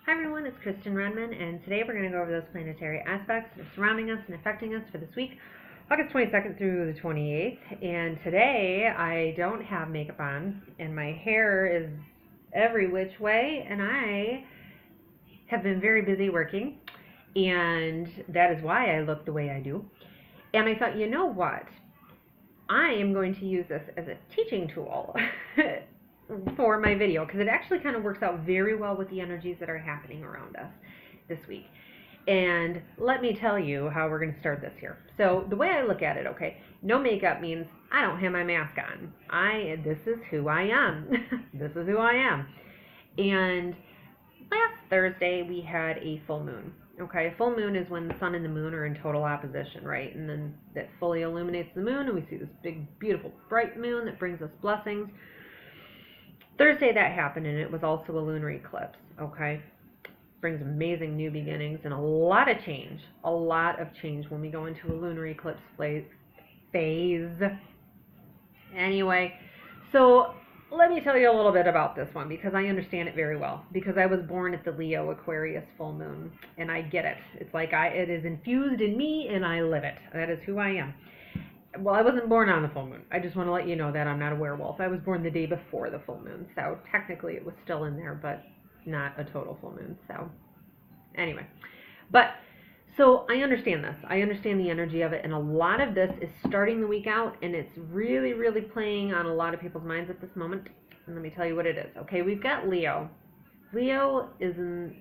Hi everyone, it's Kristen Redman, and today we're going to go over those planetary aspects that are surrounding us and affecting us for this week, August 22nd through the 28th. And today I don't have makeup on, and my hair is every which way, and I have been very busy working, and that is why I look the way I do. And I thought, you know what? I am going to use this as a teaching tool for my video, because it actually kind of works out very well with the energies that are happening around us this week. And let me tell you how we're going to start this here. So the way I look at it, okay, no makeup means I don't have my mask on. This is who I am. This is who I am. And last Thursday we had a full moon. Okay, a full moon is when the sun and the moon are in total opposition, right? And then that fully illuminates the moon, and we see this big, beautiful, bright moon that brings us blessings. Thursday that happened, and it was also a lunar eclipse, okay? Brings amazing new beginnings and a lot of change when we go into a lunar eclipse phase. Anyway, so let me tell you a little bit about this one, because I understand it very well, because I was born at the Leo Aquarius full moon, and I get it. It's like it is infused in me, and I live it. That is who I am. Well, I wasn't born on the full moon. I just want to let you know that I'm not a werewolf. I was born the day before the full moon, so technically it was still in there, but not a total full moon. So anyway, so I understand this. I understand the energy of it, and a lot of this is starting the week out, and it's really, really playing on a lot of people's minds at this moment. And let me tell you what it is. Okay, we've got Leo. Leo is an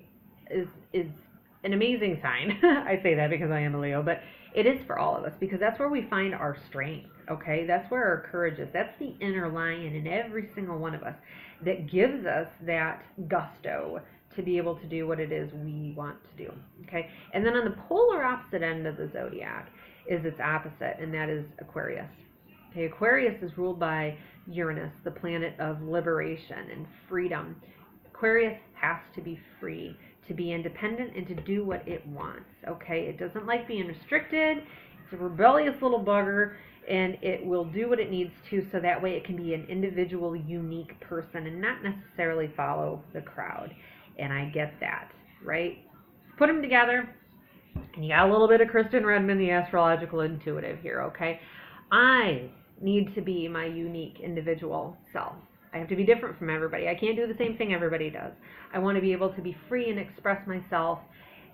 amazing sign. I say that because I am a Leo, but it is for all of us, because that's where we find our strength, okay? That's where our courage is. That's the inner lion in every single one of us that gives us that gusto to be able to do what it is we want to do, okay? And then on the polar opposite end of the zodiac is its opposite, and that is Aquarius. Okay, Aquarius is ruled by Uranus, the planet of liberation and freedom. Aquarius has to be free, to be independent, and to do what it wants, okay? It doesn't like being restricted. It's a rebellious little bugger, and it will do what it needs to, so that way it can be an individual, unique person and not necessarily follow the crowd. And I get that, right? Put them together, and you got a little bit of Kristen Redman, the astrological intuitive here, okay? I need to be my unique individual self. I have to be different from everybody. I can't do the same thing everybody does. I want to be able to be free and express myself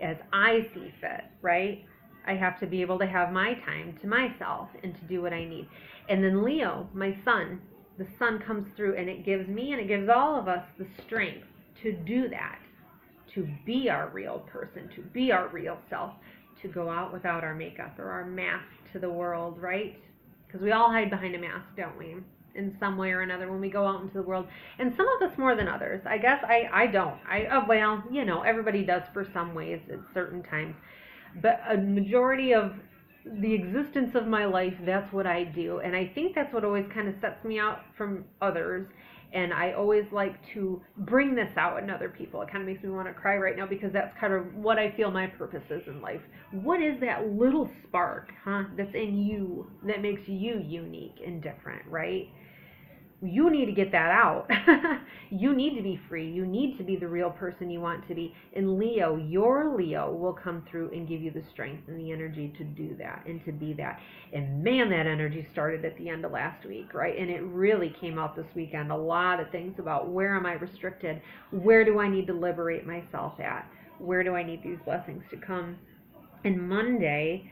as I see fit, right? I have to be able to have my time to myself and to do what I need. And then Leo, my sun, the sun comes through, and it gives me and it gives all of us the strength to do that, to be our real person, to be our real self, to go out without our makeup or our mask to the world, right? Because we all hide behind a mask, don't we? In some way or another when we go out into the world. And some of us more than others. I guess I don't. Well, you know, everybody does for some ways at certain times. But a majority of the existence of my life, that's what I do. And I think that's what always kind of sets me out from others. And I always like to bring this out in other people. It kind of makes me want to cry right now, because that's kind of what I feel my purpose is in life. What is that little spark, that's in you that makes you unique and different, right? You need to get that out. You need to be free. You need to be the real person you want to be. And Leo, your Leo, will come through and give you the strength and the energy to do that and to be that. And man, that energy started at the end of last week, right? And it really came out this weekend. A lot of things about where am I restricted? Where do I need to liberate myself at? Where do I need these blessings to come? And Monday,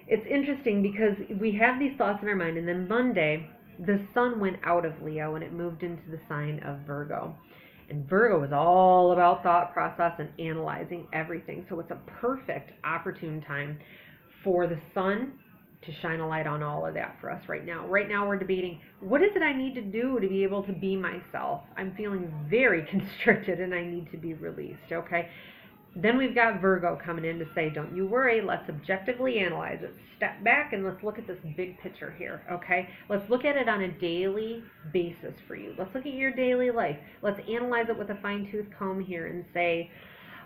it's interesting because we have these thoughts in our mind, and then Monday, the sun went out of Leo and it moved into the sign of Virgo. And Virgo is all about thought process and analyzing everything. So it's a perfect, opportune time for the sun to shine a light on all of that for us right now. Right now we're debating, what is it I need to do to be able to be myself? I'm feeling very constricted and I need to be released, okay? Then we've got Virgo coming in to say, don't you worry, let's objectively analyze it. Step back and let's look at this big picture here, okay? Let's look at it on a daily basis for you. Let's look at your daily life. Let's analyze it with a fine-tooth comb here and say,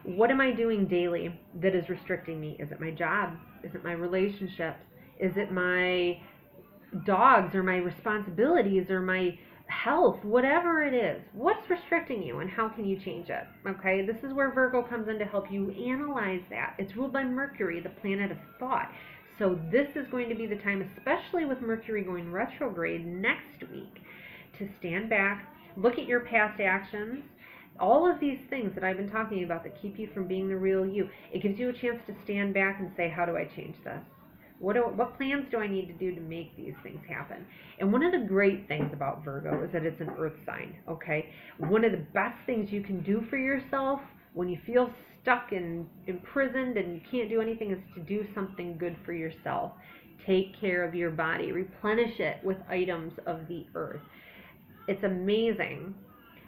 what am I doing daily that is restricting me? Is it my job? Is it my relationships? Is it my dogs or my responsibilities or my health, whatever it is, what's restricting you and how can you change it? Okay, this is where Virgo comes in to help you analyze that. It's ruled by Mercury, the planet of thought. So this is going to be the time, especially with Mercury going retrograde next week, to stand back, look at your past actions, all of these things that I've been talking about that keep you from being the real you. It gives you a chance to stand back and say, how do I change this? What plans do I need to do to make these things happen? And one of the great things about Virgo is that it's an earth sign, okay? One of the best things you can do for yourself when you feel stuck and imprisoned and you can't do anything is to do something good for yourself. Take care of your body. Replenish it with items of the earth. It's amazing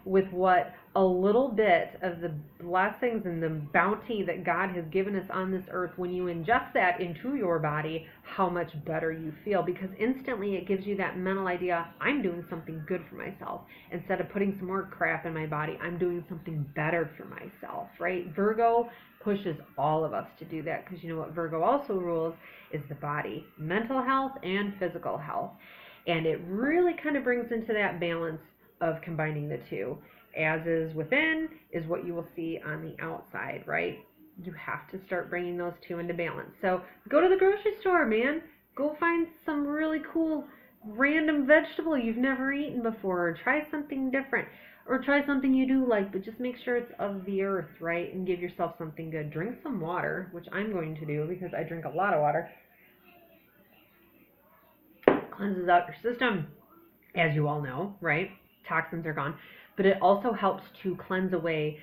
with what a little bit of the blessings and the bounty that God has given us on this earth, when you ingest that into your body, how much better you feel, because instantly it gives you that mental idea, I'm doing something good for myself. Instead of putting some more crap in my body, I'm doing something better for myself, right? Virgo pushes all of us to do that, because you know what Virgo also rules is the body, mental health and physical health. And it really kind of brings into that balance of combining the two. As is within is what you will see on the outside, right? You have to start bringing those two into balance. So go to the grocery store, man. Go find some really cool random vegetable you've never eaten before, or try something different, or try something you do like, but just make sure it's of the earth, right? And give yourself something good. Drink some water, which I'm going to do because I drink a lot of water. Cleanses out your system, as you all know, right? Toxins are gone. But it also helps to cleanse away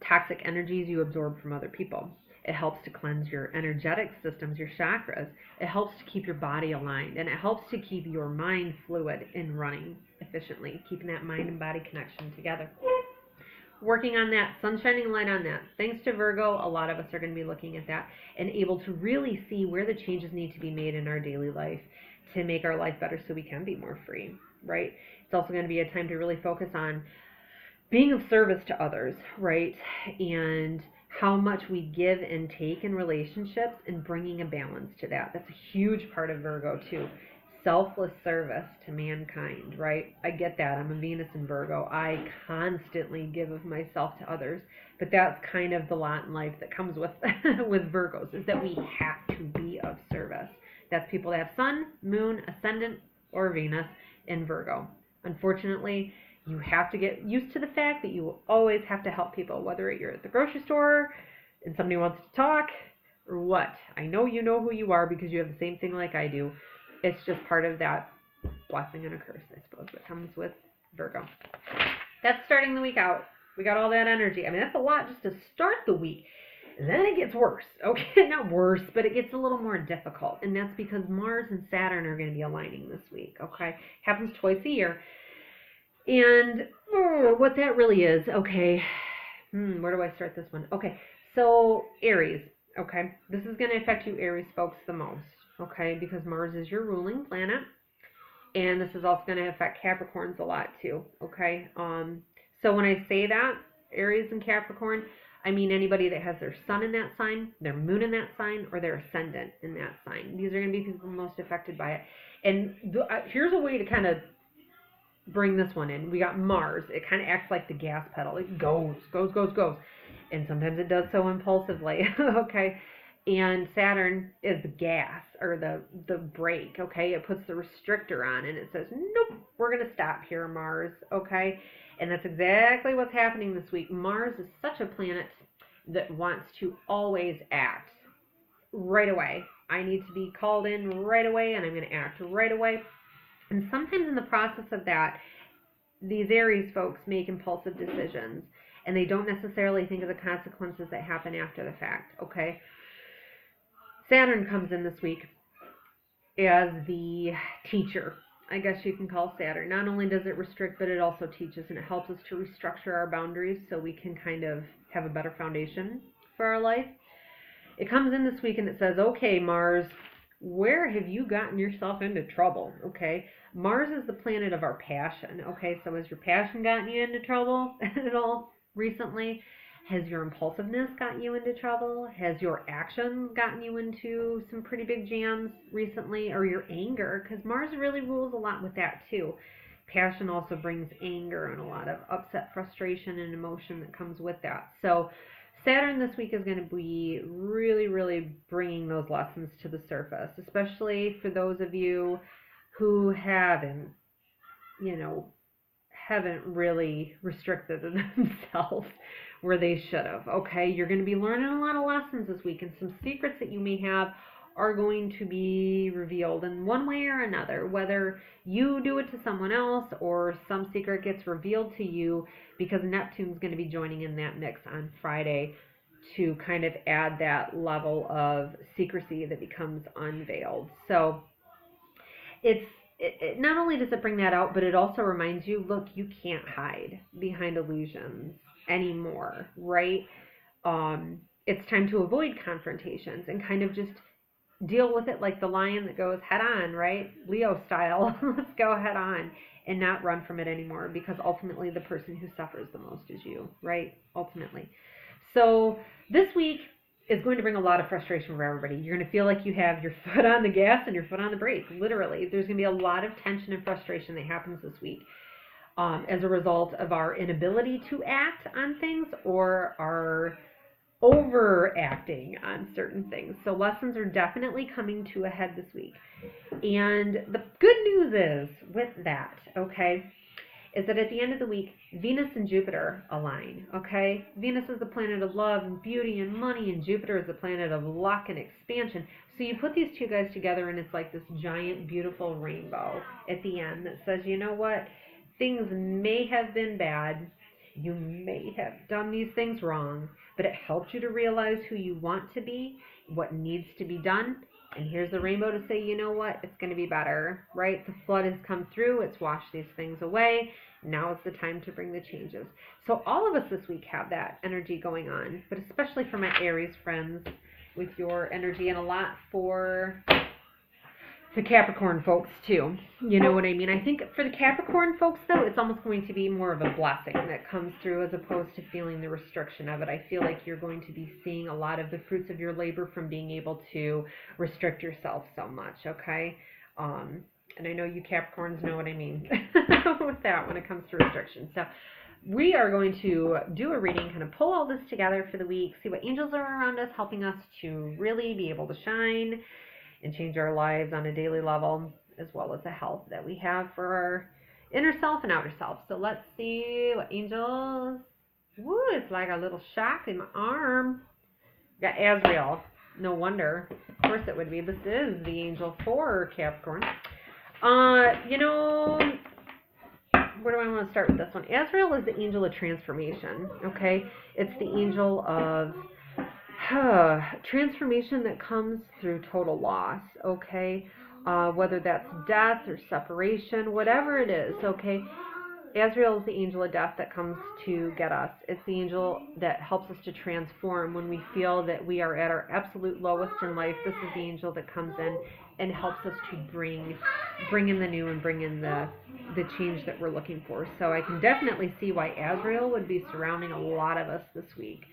toxic energies you absorb from other people. It helps to cleanse your energetic systems, your chakras. It helps to keep your body aligned, and it helps to keep your mind fluid and running efficiently, keeping that mind and body connection together. Working on that, sun shining light on that. Thanks to Virgo, a lot of us are going to be looking at that and able to really see where the changes need to be made in our daily life to make our life better so we can be more free, right? It's also going to be a time to really focus on being of service to others, right? And how much we give and take in relationships and bringing a balance to that. That's a huge part of Virgo too. Selfless service to mankind, right? I get that. I'm a Venus in Virgo. I constantly give of myself to others. But that's kind of the lot in life that comes with with Virgos, is that we have to be of service. That's people that have Sun, Moon, Ascendant, or Venus in Virgo. Unfortunately, you have to get used to the fact that you will always have to help people, whether you're at the grocery store and somebody wants to talk or what. I know you know who you are because you have the same thing like I do. It's just part of that blessing and a curse, I suppose, that comes with Virgo. That's starting the week out. We got all that energy. I mean, that's a lot just to start the week. And then it gets worse. Okay, not worse, but it gets a little more difficult. And that's because Mars and Saturn are going to be aligning this week, okay? Happens twice a year. And what that really is, okay, where do I start this one? Okay, so Aries, okay? This is going to affect you Aries folks the most, okay? Because Mars is your ruling planet. And this is also going to affect Capricorns a lot too, okay? So when I say that, Aries and Capricorn, I mean anybody that has their sun in that sign, their moon in that sign, or their ascendant in that sign. These are going to be people most affected by it. And here's a way to kind of bring this one in. We got Mars. It kind of acts like the gas pedal. It goes. And sometimes it does so impulsively, okay? And Saturn is the gas, or the brake, okay? It puts the restrictor on, and it says, nope, we're going to stop here, Mars, okay? And that's exactly what's happening this week. Mars is such a planet that wants to always act right away. I need to be called in right away, and I'm going to act right away. And sometimes in the process of that, these Aries folks make impulsive decisions, and they don't necessarily think of the consequences that happen after the fact, okay? Saturn comes in this week as the teacher, I guess you can call Saturn. Not only does it restrict, but it also teaches, and it helps us to restructure our boundaries so we can kind of have a better foundation for our life. It comes in this week and it says, okay, Mars, where have you gotten yourself into trouble? Okay, Mars is the planet of our passion. Okay, so has your passion gotten you into trouble at all recently? Has your impulsiveness gotten you into trouble? Has your actions gotten you into some pretty big jams recently? Or your anger? Because Mars really rules a lot with that too. Passion also brings anger and a lot of upset, frustration, and emotion that comes with that. So Saturn this week is going to be really, really bringing those lessons to the surface, especially for those of you who haven't, you know, haven't really restricted themselves where they should have. Okay, you're going to be learning a lot of lessons this week, and some secrets that you may have are going to be revealed in one way or another, whether you do it to someone else or some secret gets revealed to you, because Neptune's going to be joining in that mix on Friday to kind of add that level of secrecy that becomes unveiled. So it not only does it bring that out, but it also reminds you, look, you can't hide behind illusions anymore, right? It's time to avoid confrontations and kind of just deal with it like the lion that goes head on, right? Leo style. Let's go head on and not run from it anymore, because ultimately the person who suffers the most is you, right? Ultimately. So this week is going to bring a lot of frustration for everybody. You're going to feel like you have your foot on the gas and your foot on the brake. Literally, there's going to be a lot of tension and frustration that happens this week as a result of our inability to act on things or our overacting on certain things. So lessons are definitely coming to a head this week. And the good news is with that, okay, is that at the end of the week, Venus and Jupiter align, okay? Venus is the planet of love and beauty and money, and Jupiter is the planet of luck and expansion. So you put these two guys together, and it's like this giant, beautiful rainbow at the end that says, you know what? Things may have been bad. You may have done these things wrong, but it helps you to realize who you want to be, what needs to be done. And here's the rainbow to say, you know what, it's going to be better, right? The flood has come through. It's washed these things away. Now is the time to bring the changes. So all of us this week have that energy going on, but especially for my Aries friends with your energy, and a lot for the Capricorn folks too. You know what I mean? I think for the Capricorn folks, though, it's almost going to be more of a blessing that comes through as opposed to feeling the restriction of it. I feel like you're going to be seeing a lot of the fruits of your labor from being able to restrict yourself so much, okay? And I know you Capricorns know what I mean with that when it comes to restriction. So we are going to do a reading, kind of pull all this together for the week, see what angels are around us helping us to really be able to shine and change our lives on a daily level, as well as the health that we have for our inner self and outer self. So let's see what angels... Woo, it's like a little shock in my arm. Got Azrael. No wonder. Of course it would be. This is the angel for Capricorn. You know, where do I want to start with this one? Azrael is the angel of transformation, okay? It's the angel of transformation that comes through total loss, okay? Whether that's death or separation, whatever it is, okay? Azrael is the angel of death that comes to get us. It's the angel that helps us to transform when we feel that we are at our absolute lowest in life. This is the angel that comes in and helps us to bring in the new and bring in the change that we're looking for. So I can definitely see why Azrael would be surrounding a lot of us this week.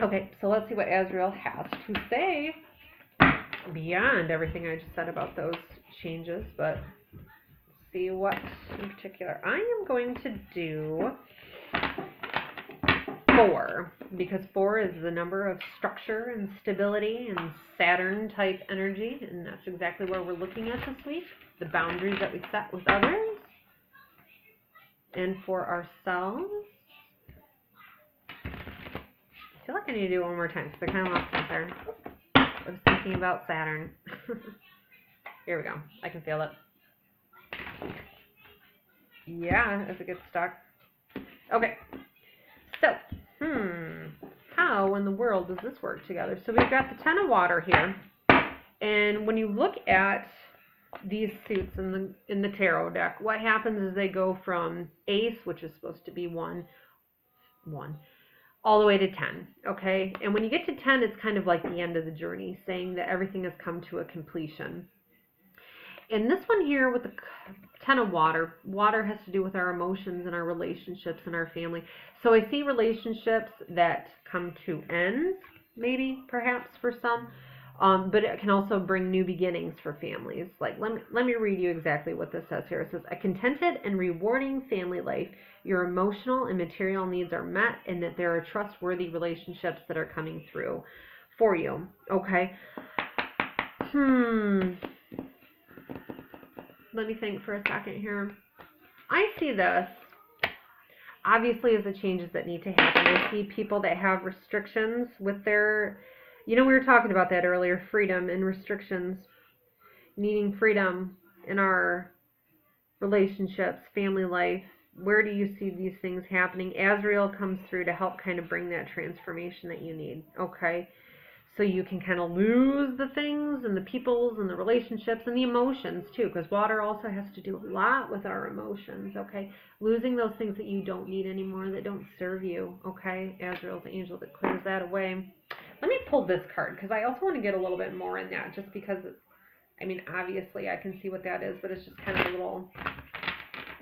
Okay, so let's see what Azrael has to say beyond everything I just said about those changes, but see what in particular. I am going to do 4, because 4 is the number of structure and stability and Saturn type energy, and that's exactly where we're looking at this week, the boundaries that we set with others and for ourselves. I feel like I need to do it one more time because I kind of lost my there. I was thinking about Saturn. Here we go. I can feel it. Yeah, as it gets stuck. Okay. So, how in the world does this work together? So we've got the Ten of Water here. And when you look at these suits in the tarot deck, what happens is they go from Ace, which is supposed to be 1, all the way to 10, okay? And when you get to 10, it's kind of like the end of the journey, saying that everything has come to a completion. And this one here with the Ten of Water, water has to do with our emotions and our relationships and our family. So I see relationships that come to ends, maybe, perhaps, for some. But it can also bring new beginnings for families. Like, let me read you exactly what this says here. It says, a contented and rewarding family life. Your emotional and material needs are met, and that there are trustworthy relationships that are coming through for you. Okay. Let me think for a second here. I see this obviously as the changes that need to happen. I see people that have restrictions with their, we were talking about that earlier, freedom and restrictions, needing freedom in our relationships, family life. Where do you see these things happening? Azrael comes through to help kind of bring that transformation that you need, okay? So you can kind of lose the things and the peoples and the relationships and the emotions too, because water also has to do a lot with our emotions, okay? Losing those things that you don't need anymore, that don't serve you, okay? Azrael's the angel that clears that away. Let me pull this card, because I also want to get a little bit more in that, just because, obviously I can see what that is, but it's just kind of a little,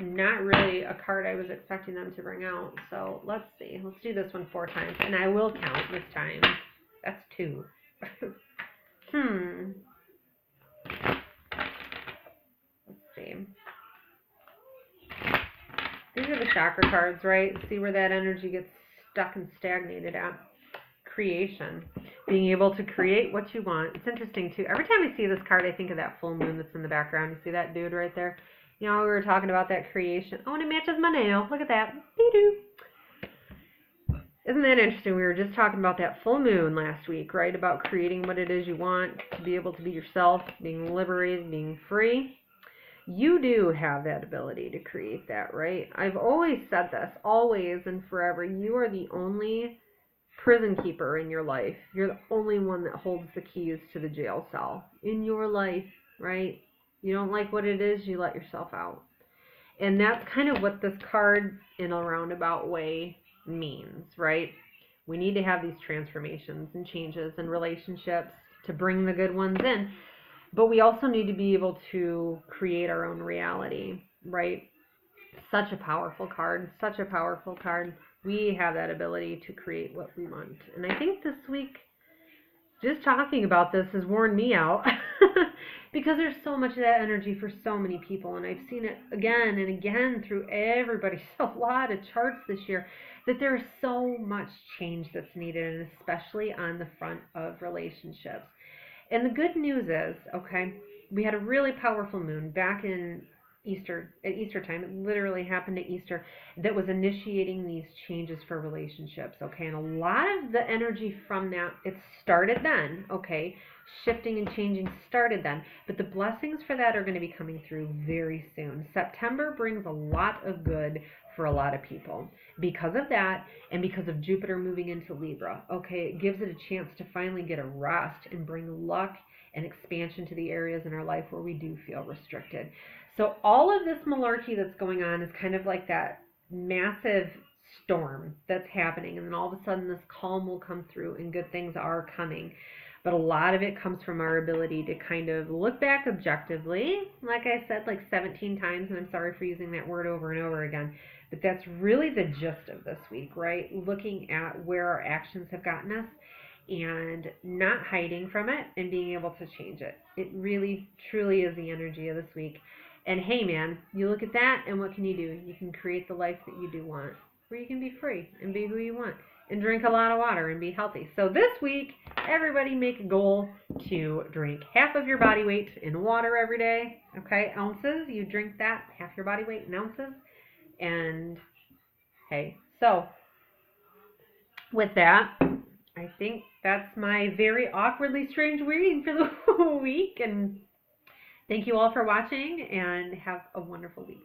not really a card I was expecting them to bring out. So let's see. Let's do this one 4 times, and I will count this time. That's 2. Let's see. These are the chakra cards, right? See where that energy gets stuck and stagnated at. Creation. Being able to create what you want. It's interesting, too. Every time I see this card, I think of that full moon that's in the background. You see that dude right there? We were talking about that creation. Oh, and it matches my nail. Look at that. Dee-doo. Isn't that interesting? We were just talking about that full moon last week, right? About creating what it is you want, to be able to be yourself, being liberated, being free. You do have that ability to create that, right? I've always said this, always and forever. You are the only prison keeper in your life. You're the only one that holds the keys to the jail cell in your life, right? You don't like what it is, you let yourself out. And that's kind of what this card in a roundabout way means, right? We need to have these transformations and changes in relationships to bring the good ones in, but we also need to be able to create our own reality, right? Such a powerful card, such a powerful card. We have that ability to create what we want. And I think this week, just talking about this has worn me out because there's so much of that energy for so many people, and I've seen it again and again through everybody, so a lot of charts this year, that there is so much change that's needed, and especially on the front of relationships. And the good news is, okay, we had a really powerful moon back in at Easter time. It literally happened at Easter, that was initiating these changes for relationships, okay? And a lot of the energy from that, it started then, okay? Shifting and changing started then, but the blessings for that are going to be coming through very soon. September brings a lot of good for a lot of people because of that, and because of Jupiter moving into Libra, okay? It gives it a chance to finally get a rest and bring luck and expansion to the areas in our life where we do feel restricted. So all of this malarkey that's going on is kind of like that massive storm that's happening, and then all of a sudden this calm will come through and good things are coming. But a lot of it comes from our ability to kind of look back objectively, like I said, like 17 times, and I'm sorry for using that word over and over again, but that's really the gist of this week, right? Looking at where our actions have gotten us and not hiding from it and being able to change it. It really, truly is the energy of this week. And hey, man, you look at that, and what can you do? You can create the life that you do want, where you can be free and be who you want and drink a lot of water and be healthy. So this week, everybody make a goal to drink half of your body weight in water every day, okay? Ounces, you drink that, half your body weight in ounces. And hey, so with that, I think that's my very awkwardly strange reading for the week. And thank you all for watching, and have a wonderful week.